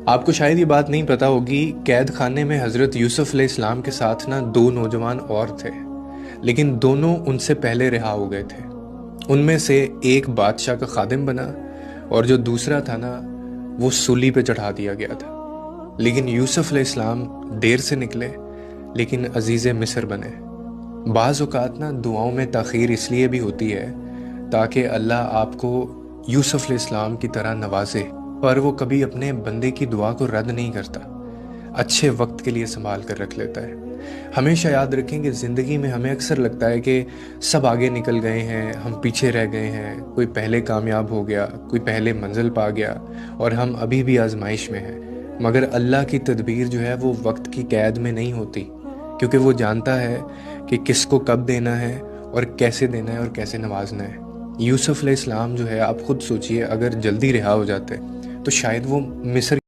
آپ کو شاید یہ بات نہیں پتہ ہوگی، قید خانے میں حضرت یوسف علیہ السلام کے ساتھ نا دو نوجوان اور تھے، لیکن دونوں ان سے پہلے رہا ہو گئے تھے۔ ان میں سے ایک بادشاہ کا خادم بنا اور جو دوسرا تھا نا وہ سولی پہ چڑھا دیا گیا تھا۔ لیکن یوسف علیہ السلام دیر سے نکلے لیکن عزیز مصر بنے۔ بعض اوقات نا دعاؤں میں تاخیر اس لیے بھی ہوتی ہے تاکہ اللہ آپ کو یوسف علیہ السلام کی طرح نوازے، پر وہ کبھی اپنے بندے کی دعا کو رد نہیں کرتا، اچھے وقت کے لیے سنبھال کر رکھ لیتا ہے۔ ہمیشہ یاد رکھیں کہ زندگی میں ہمیں اکثر لگتا ہے کہ سب آگے نکل گئے ہیں، ہم پیچھے رہ گئے ہیں، کوئی پہلے کامیاب ہو گیا، کوئی پہلے منزل پا گیا، اور ہم ابھی بھی آزمائش میں ہیں۔ مگر اللہ کی تدبیر جو ہے وہ وقت کی قید میں نہیں ہوتی، کیونکہ وہ جانتا ہے کہ کس کو کب دینا ہے اور کیسے دینا ہے اور کیسے نوازنا ہے۔ یوسف علیہ السلام جو ہے، آپ خود سوچئے، اگر جلدی رہا ہو جاتے تو شاید وہ مصر